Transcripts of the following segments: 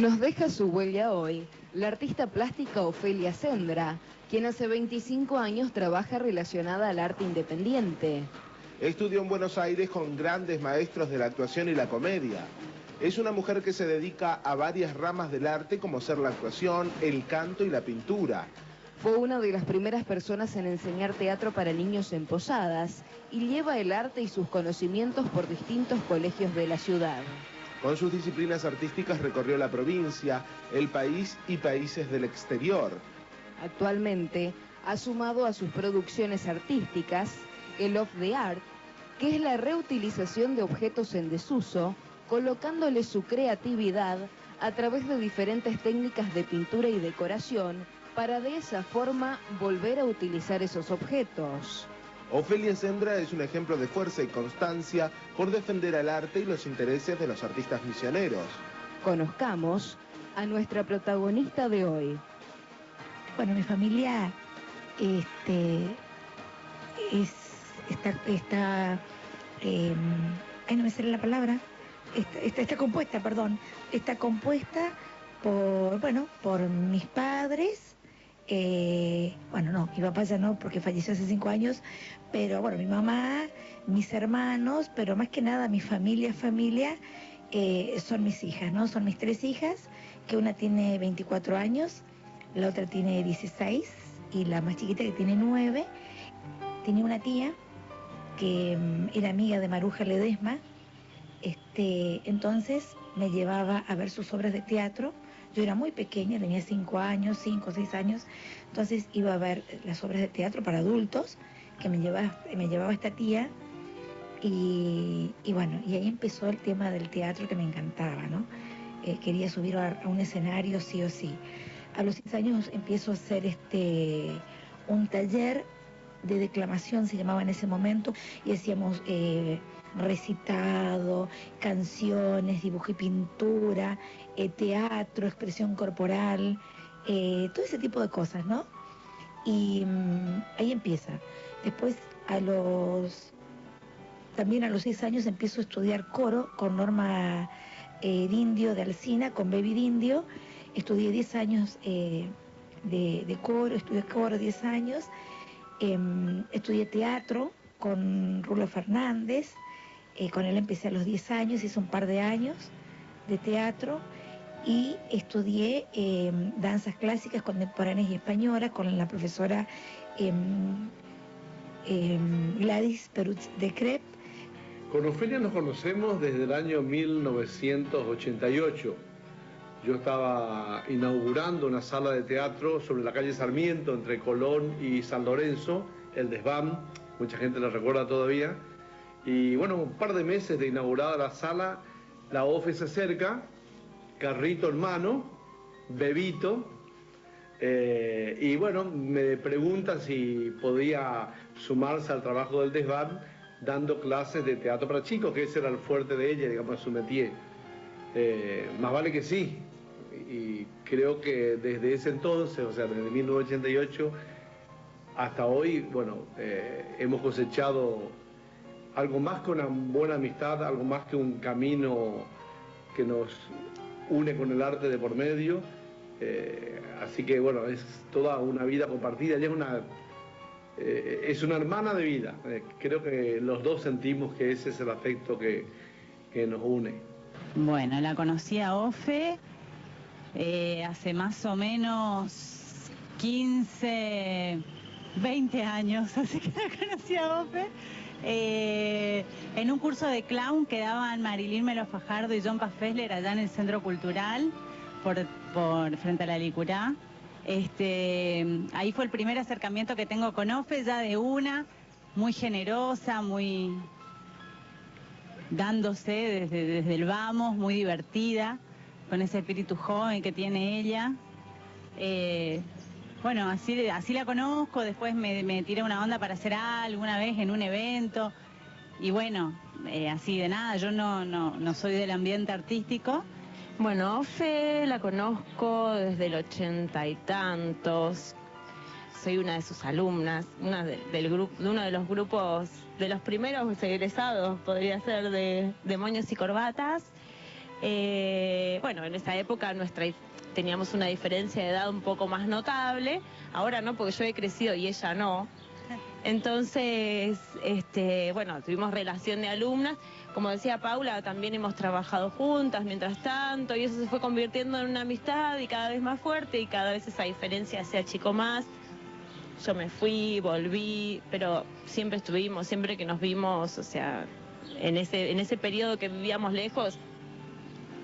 Nos deja su huella hoy la artista plástica Ofelia Sendra, quien hace 25 años trabaja relacionada al arte independiente. Estudió en Buenos Aires con grandes maestros de la actuación y la comedia. Es una mujer que se dedica a varias ramas del arte como ser la actuación, el canto y la pintura. Fue una de las primeras personas en enseñar teatro para niños en Posadas y lleva el arte y sus conocimientos por distintos colegios de la ciudad. Con sus disciplinas artísticas recorrió la provincia, el país y países del exterior. Actualmente ha sumado a sus producciones artísticas el Off the Art, que es la reutilización de objetos en desuso, colocándole su creatividad a través de diferentes técnicas de pintura y decoración para de esa forma volver a utilizar esos objetos. Ofelia Sendra es un ejemplo de fuerza y constancia por defender el arte y los intereses de los artistas misioneros. Conozcamos a nuestra protagonista de hoy. Bueno, mi familia no me sale la palabra, está compuesta por mis padres. Mi papá ya no, porque falleció hace 5 años, pero bueno, mi mamá, mis hermanos, pero más que nada mi familia, son mis hijas, ¿no? Son mis 3 hijas, que una tiene 24 años, la otra tiene 16 y la más chiquita que tiene 9. Tenía una tía que era amiga de Maruja Ledesma, entonces me llevaba a ver sus obras de teatro. Yo era muy pequeña, tenía 5 o 6 años, entonces iba a ver las obras de teatro para adultos que me llevaba esta tía y ahí empezó el tema del teatro que me encantaba, ¿no? Quería subir a un escenario sí o sí. A los 6 años empiezo a hacer un taller de declamación, se llamaba en ese momento, y hacíamos recitado, canciones, dibujo y pintura, teatro, expresión corporal, todo ese tipo de cosas, ¿no? Y ahí empieza. Después, también a los 6 años empiezo a estudiar coro con Norma Dindio de Alsina, con Baby Dindio. Estudié 10 años de coro, estudié coro 10 años. Estudié teatro con Rulo Fernández, con él empecé a los 10 años, hice un par de años de teatro y estudié danzas clásicas, contemporáneas y españolas con la profesora Gladys Perutz de Crep. Con Ofelia nos conocemos desde el año 1988. Yo estaba inaugurando una sala de teatro sobre la calle Sarmiento, entre Colón y San Lorenzo, el Desván, mucha gente lo recuerda todavía. Y bueno, un par de meses de inaugurada la sala, la OFE se acerca, carrito en mano, bebito, y bueno, me pregunta si podía sumarse al trabajo del Desván, dando clases de teatro para chicos, que ese era el fuerte de ella, digamos, su métier. Más vale que sí. Y creo que desde ese entonces, o sea, desde 1988 hasta hoy, bueno, hemos cosechado algo más que una buena amistad, algo más que un camino que nos une con el arte de por medio. Así que, bueno, es toda una vida compartida. Ella es una hermana de vida. Creo que los dos sentimos que ese es el afecto que nos une. Bueno, la conocí a Ofe hace más o menos 15, 20 años, así que la conocí a Ofe en un curso de clown que daban Marilyn Melo Fajardo y John Pafesler allá en el Centro Cultural, por frente a la Licurá. Ahí fue el primer acercamiento que tengo con Ofe, ya de una, muy generosa, muy dándose desde el vamos, muy divertida, con ese espíritu joven que tiene ella. Bueno, así la conozco, después me tiré una onda para hacer algo una vez en un evento, y bueno, así de nada, yo no soy del ambiente artístico. Bueno, Ofe la conozco desde el 80 y tantos, soy una de sus alumnas, de uno de los grupos, de los primeros egresados, podría ser, de Moños y Corbatas. Bueno, en esa época teníamos una diferencia de edad un poco más notable, ahora no, porque yo he crecido y ella no. Entonces, bueno, tuvimos relación de alumnas. Como decía Paula, también hemos trabajado juntas mientras tanto, y eso se fue convirtiendo en una amistad y cada vez más fuerte, y cada vez esa diferencia se achicó más. Yo me fui, volví, pero siempre estuvimos, siempre que nos vimos, o sea, en ese periodo que vivíamos lejos,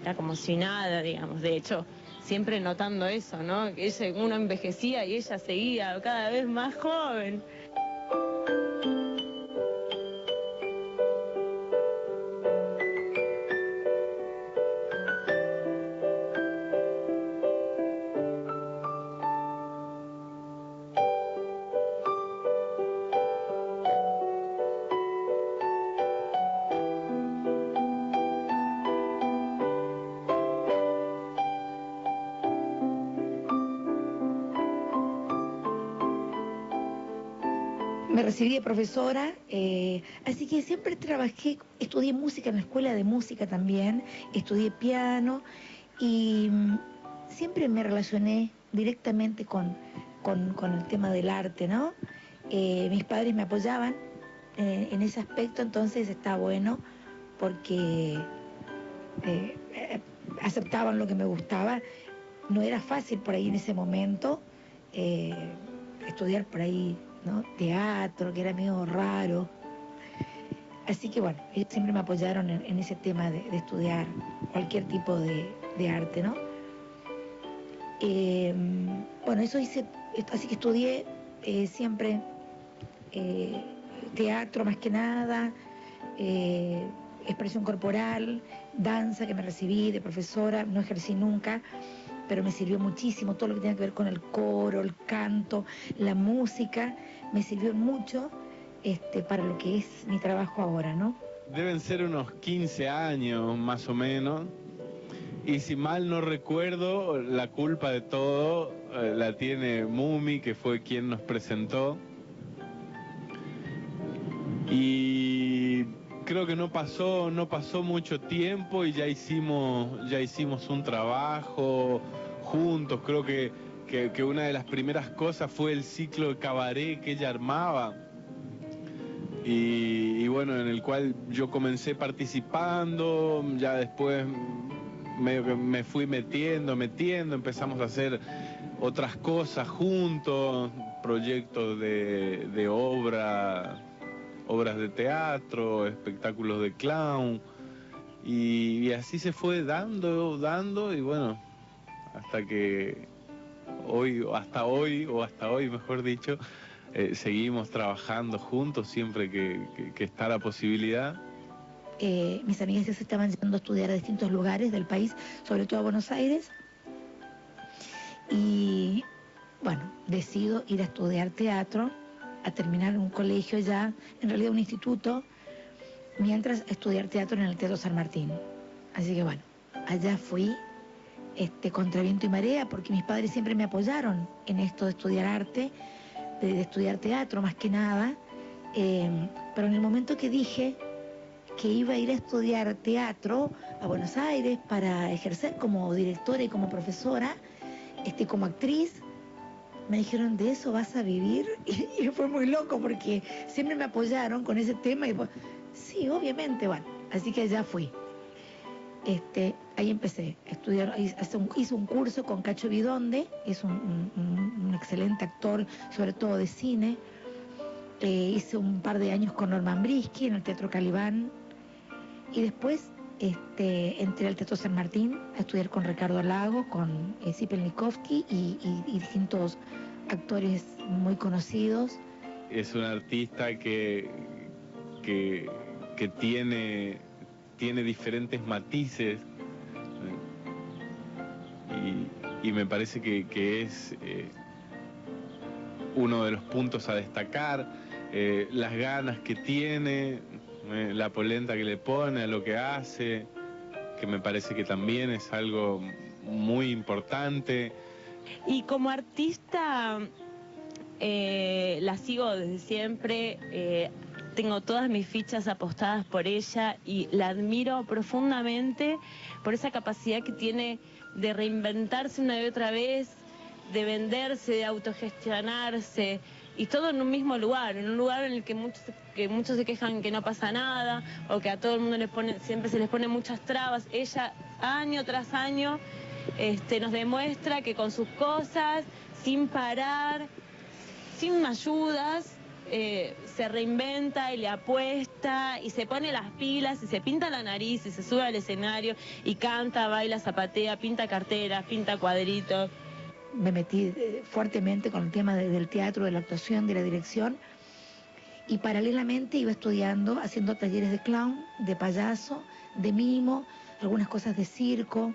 era como si nada, digamos. De hecho, siempre notando eso, ¿no? Que uno envejecía y ella seguía cada vez más joven. Me recibí de profesora, así que siempre trabajé, estudié música en la escuela de música también, estudié piano y siempre me relacioné directamente con el tema del arte, ¿no? Mis padres me apoyaban en ese aspecto, entonces está bueno porque aceptaban lo que me gustaba. No era fácil por ahí en ese momento estudiar por ahí, ¿no? Teatro, que era medio raro. Así que bueno, ellos siempre me apoyaron en ese tema de estudiar cualquier tipo de arte, ¿no? Bueno, eso hice, así que estudié siempre teatro más que nada, expresión corporal, danza, que me recibí de profesora, no ejercí nunca, pero me sirvió muchísimo todo lo que tenga que ver con el coro, el canto, la música, me sirvió mucho para lo que es mi trabajo ahora, ¿no? Deben ser unos 15 años más o menos, y si mal no recuerdo, la culpa de todo la tiene Mumi, que fue quien nos presentó. Y creo que no pasó mucho tiempo y ya hicimos un trabajo juntos. Creo que una de las primeras cosas fue el ciclo de cabaret que ella armaba. Y bueno, en el cual yo comencé participando, ya después me fui metiendo, empezamos a hacer otras cosas juntos, proyectos de obras de teatro, espectáculos de clown, y así se fue dando, y bueno, hasta hoy, mejor dicho, seguimos trabajando juntos siempre que está la posibilidad. Mis amigas ya se estaban yendo a estudiar a distintos lugares del país, sobre todo a Buenos Aires, y bueno, decido ir a estudiar teatro, a terminar un colegio ya, en realidad un instituto, mientras estudiar teatro en el Teatro San Martín. Así que bueno, allá fui contra viento y marea, porque mis padres siempre me apoyaron en esto de estudiar arte, de estudiar teatro más que nada, pero en el momento que dije que iba a ir a estudiar teatro a Buenos Aires para ejercer como directora y como profesora, como actriz, me dijeron, ¿de eso vas a vivir? Y fue muy loco porque siempre me apoyaron con ese tema y pues, sí, obviamente, bueno, así que ya fui. Ahí empecé a estudiar, hice un curso con Cacho Bidonde, es un excelente actor, sobre todo de cine. Hice un par de años con Norman Brisky en el Teatro Calibán, y después entré al Teatro San Martín a estudiar con Ricardo Lago, con Cipelnikovsky y distintos actores muy conocidos. Es un artista que tiene diferentes matices, y me parece que es uno de los puntos a destacar, las ganas que tiene, la polenta que le pone a lo que hace, que me parece que también es algo muy importante. Y como artista la sigo desde siempre. tengo todas mis fichas apostadas por ella y la admiro profundamente por esa capacidad que tiene de reinventarse una y otra vez, de venderse, de autogestionarse, y todo en un mismo lugar, en un lugar en el que muchos se quejan que no pasa nada, o que a todo el mundo siempre se les pone muchas trabas. Ella, año tras año, nos demuestra que con sus cosas, sin parar, sin ayudas, se reinventa y le apuesta y se pone las pilas y se pinta la nariz y se sube al escenario y canta, baila, zapatea, pinta carteras, pinta cuadritos. Me metí fuertemente con el tema del teatro, de la actuación, de la dirección, y paralelamente iba estudiando, haciendo talleres de clown, de payaso, de mimo, algunas cosas de circo.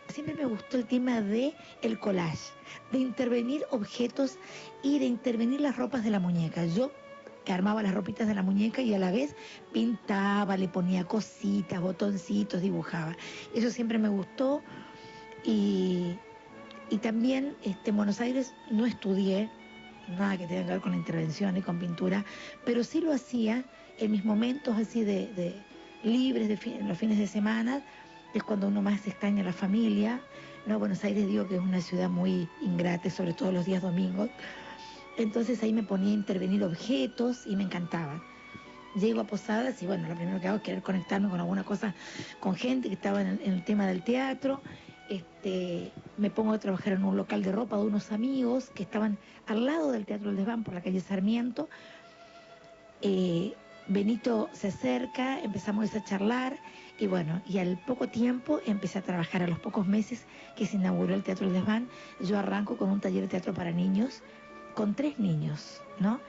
Siempre me gustó el tema de el collage, de intervenir objetos y de intervenir las ropas de la muñeca. Yo armaba las ropitas de la muñeca y a la vez pintaba, le ponía cositas, botoncitos, dibujaba. Eso siempre me gustó. Y también en Buenos Aires no estudié nada que tenga que ver con la intervención y con pintura, pero sí lo hacía en mis momentos así de libres, en los fines de semana, es cuando uno más extraña a la familia, ¿no? Buenos Aires digo que es una ciudad muy ingrata, sobre todo los días domingos, entonces ahí me ponía a intervenir objetos y me encantaba. Llego a Posadas y bueno, lo primero que hago es querer conectarme con alguna cosa, con gente que estaba en el tema del teatro. Me pongo a trabajar en un local de ropa de unos amigos que estaban al lado del Teatro del Desván por la calle Sarmiento. Benito se acerca, empezamos a charlar y bueno, y al poco tiempo empecé a trabajar. A los pocos meses que se inauguró el Teatro del Desván, yo arranco con un taller de teatro para niños con 3 niños, ¿no?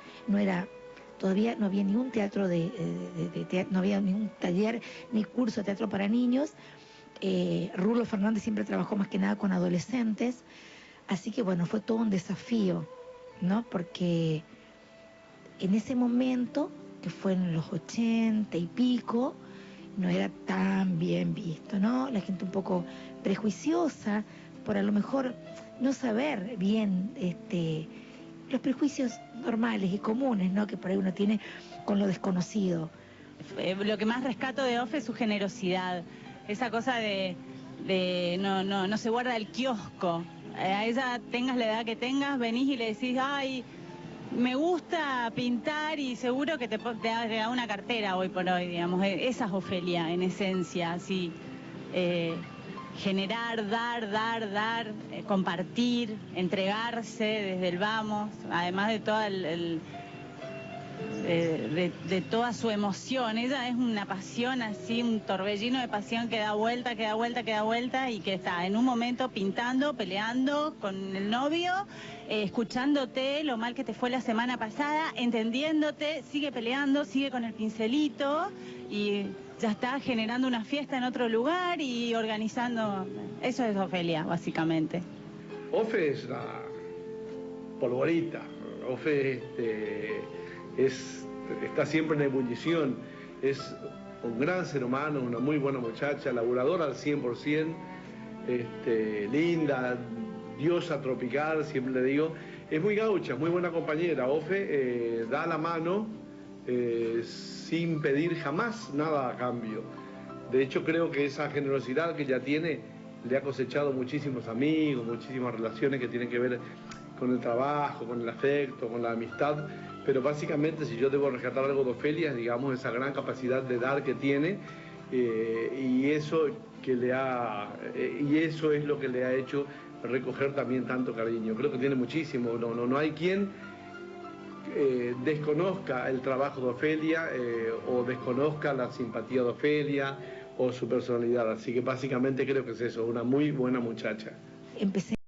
Todavía no había ningún teatro no había ningún taller ni curso de teatro para niños. Rulo Fernández siempre trabajó más que nada con adolescentes, así que bueno, fue todo un desafío, ¿no? Porque en ese momento, que fue en los 80 y pico, no era tan bien visto, ¿no? La gente un poco prejuiciosa, por a lo mejor no saber bien los prejuicios normales y comunes, ¿no? Que por ahí uno tiene con lo desconocido. Lo que más rescato de Ofe es su generosidad. Esa cosa de no se guarda el kiosco. A ella, tengas la edad que tengas, venís y le decís, ay, me gusta pintar y seguro que te da una cartera hoy por hoy, digamos. Esa es Ofelia, en esencia, así. Generar, dar, compartir, entregarse desde el vamos, además de toda de toda su emoción. Ella es una pasión así, un torbellino de pasión que da vuelta y que está en un momento pintando, peleando con el novio, escuchándote lo mal que te fue la semana pasada, entendiéndote, sigue peleando, sigue con el pincelito y ya está generando una fiesta en otro lugar y organizando. Eso es Ofelia, básicamente. Ofe es la polvorita. Ofe está siempre en ebullición, es un gran ser humano, una muy buena muchacha, laburadora al 100%, linda, diosa tropical, siempre le digo, es muy gaucha, muy buena compañera. Ofe da la mano sin pedir jamás nada a cambio. De hecho, creo que esa generosidad que ella tiene le ha cosechado muchísimos amigos, muchísimas relaciones que tienen que ver con el trabajo, con el afecto, con la amistad, pero básicamente si yo debo rescatar algo de Ofelia, digamos, esa gran capacidad de dar que tiene, y eso es lo que le ha hecho recoger también tanto cariño. Creo que tiene muchísimo, no hay quien desconozca el trabajo de Ofelia o desconozca la simpatía de Ofelia o su personalidad, así que básicamente creo que es eso, una muy buena muchacha. Empecé